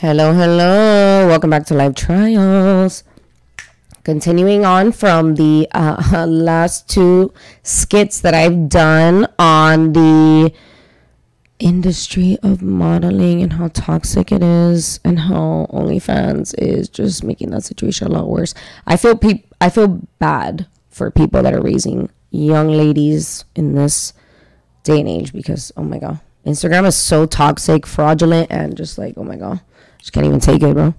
Hello, hello. Welcome back to Live Trials. Continuing on from the last two skits that I've done on the industry of modeling and how toxic it is and how OnlyFans is just making that situation a lot worse. I feel bad for people that are raising young ladies in this day and age because, oh my God, Instagram is so toxic, fraudulent, and just like, oh my God. Just can't even take it, bro.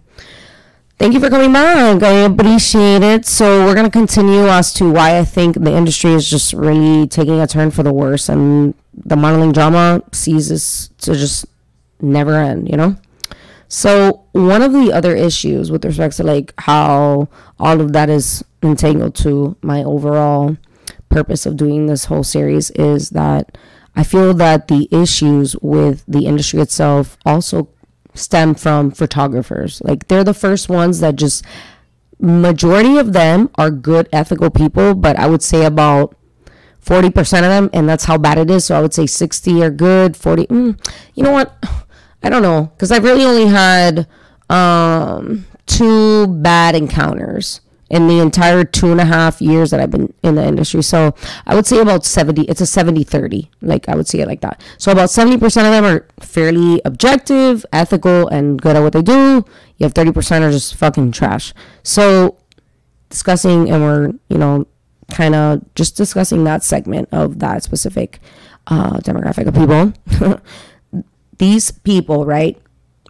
Thank you for coming back. I appreciate it. So we're going to continue as to why I think the industry is just really taking a turn for the worse, and the modeling drama ceases to just never end, you know? So one of the other issues with respect to like how all of that is entangled to my overall purpose of doing this whole series is that I feel that the issues with the industry itself also stem from photographers. Like, they're the first ones that just, majority of them are good, ethical people, but I would say about 40% of them, and that's how bad it is. So I would say 60 are good, 40, you know what? I don't know, because I've really only had 2 bad encounters in the entire 2.5 years that I've been in the industry. So I would say about 70, it's a 70-30. Like, I would see it like that. So about 70% of them are fairly objective, ethical, and good at what they do. You have 30% are just fucking trash. So discussing, and we're, you know, kind of just discussing that segment of that specific demographic of people. These people, right,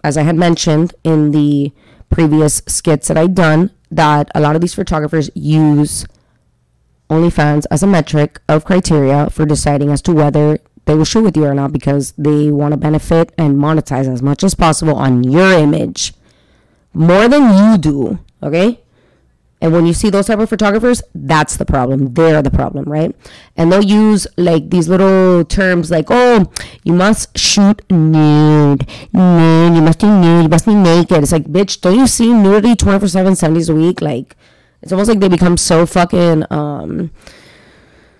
as I had mentioned in the previous skits that I'd done, that a lot of these photographers use OnlyFans as a metric of criteria for deciding as to whether they will shoot with you or not, because they want to benefit and monetize as much as possible on your image more than you do. Okay. And when you see those type of photographers, that's the problem. They're the problem, right? And they'll use like these little terms like, oh, you must shoot nude, you must do nude, you must be naked. It's like, bitch, don't you see nudity 24/7, 7 days a week? Like, it's almost like they become so fucking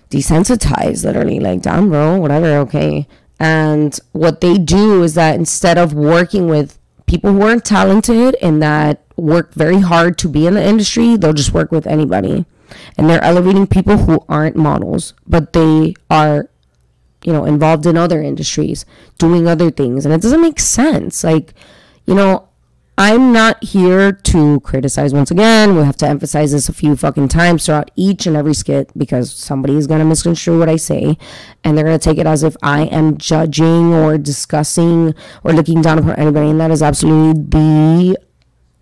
desensitized, literally. Like, damn, bro, whatever, okay. And what they do is that instead of working with people who aren't talented and that work very hard to be in the industry, they'll just work with anybody. And they're elevating people who aren't models, but they are, you know, involved in other industries, doing other things. And it doesn't make sense. Like, you know, I'm not here to criticize. Once again, we have to emphasize this a few fucking times throughout each and every skit, because somebody is going to misconstrue what I say, and they're going to take it as if I am judging or discussing or looking down upon anybody. And that is absolutely the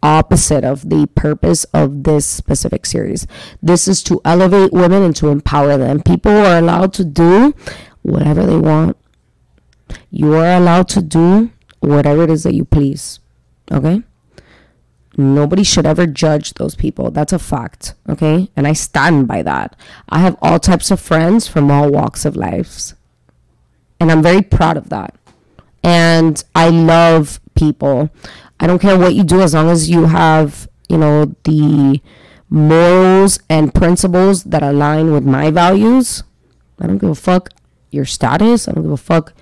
opposite of the purpose of this specific series. This is to elevate women and to empower them. People are allowed to do whatever they want. You are allowed to do whatever it is that you please. Okay? Nobody should ever judge those people. That's a fact. Okay? And I stand by that. I have all types of friends from all walks of life, and I'm very proud of that. And I love people. I don't care what you do, as long as you have, you know, the morals and principles that align with my values. I don't give a fuck your status. I don't give a fuck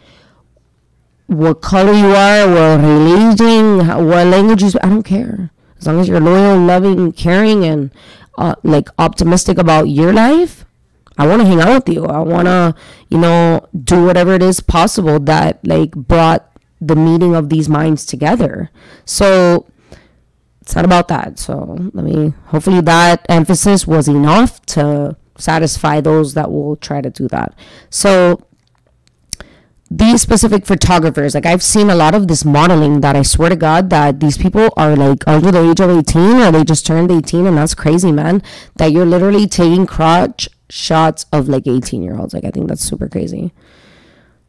what color you are, what religion, what language you speak. I don't care. As long as you're loyal, loving, caring, and like optimistic about your life, I want to hang out with you. I want to, you know, do whatever it is possible that like brought the meeting of these minds together. So it's not about that. So hopefully that emphasis was enough to satisfy those that will try to do that. So these specific photographers, like, I've seen a lot of this modeling that I swear to God that these people are like under the age of 18, or they just turned 18, and that's crazy, man, that you're literally taking crotch shots of like 18-year-olds. Like, I think that's super crazy.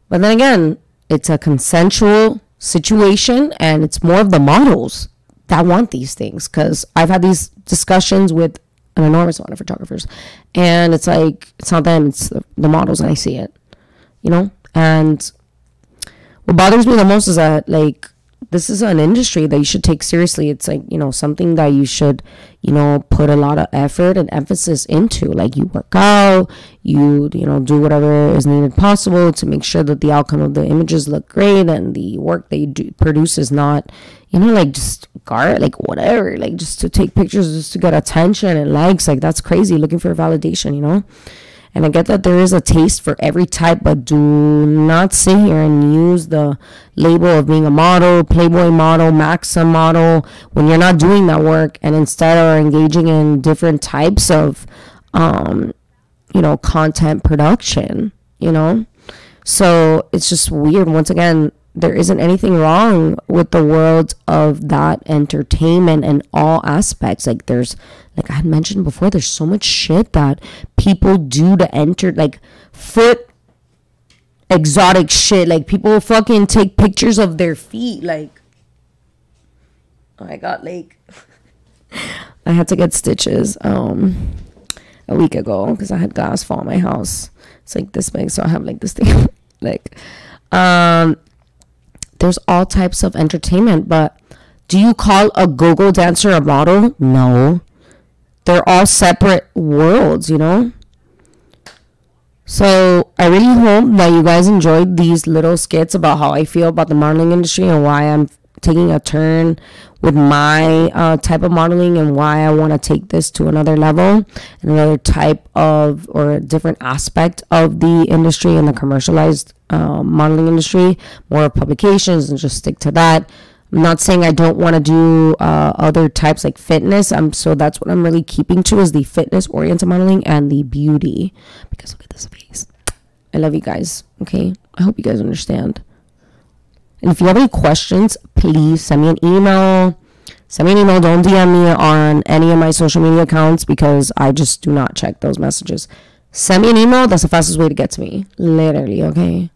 But then again, it's a consensual situation, and it's more of the models that want these things, because I've had these discussions with an enormous amount of photographers, and it's like, it's not them, it's the models, and I see it, you know. And what bothers me the most is that, like, this is an industry that you should take seriously. It's like, you know, something that you should, you know, put a lot of effort and emphasis into. Like, you work out, you know, do whatever is needed possible to make sure that the outcome of the images look great, and the work that you do produce is not, you know, like just like whatever, like just to take pictures just to get attention and likes. Like, that's crazy, looking for validation, you know. And I get that there is a taste for every type, but do not sit here and use the label of being a model, Playboy model, Maxim model, when you're not doing that work, and instead are engaging in different types of, you know, content production, you know. So it's just weird. Once again, there isn't anything wrong with the world of that entertainment in all aspects. Like, there's, like I had mentioned before, there's so much shit that people do to enter, like foot exotic shit. Like, people fucking take pictures of their feet. Like, I got like I had to get stitches a week ago because I had glass fall in my house. It's like this big, so I have like this thing. Like, there's all types of entertainment, but do you call a go-go dancer a model? No. They're all separate worlds, you know? So I really hope that you guys enjoyed these little skits about how I feel about the modeling industry and why I'm taking a turn with my type of modeling, and why I want to take this to another level, another type of, or a different aspect of the industry and the commercialized modeling industry, more publications, and just stick to that. I'm not saying I don't want to do other types like fitness. So that's what I'm really keeping to, is the fitness oriented modeling and the beauty, because look at this face. I love you guys. Okay, I hope you guys understand. And if you have any questions, please send me an email. Don't DM me on any of my social media accounts, because I just do not check those messages. Send me an email. That's the fastest way to get to me. Literally, okay?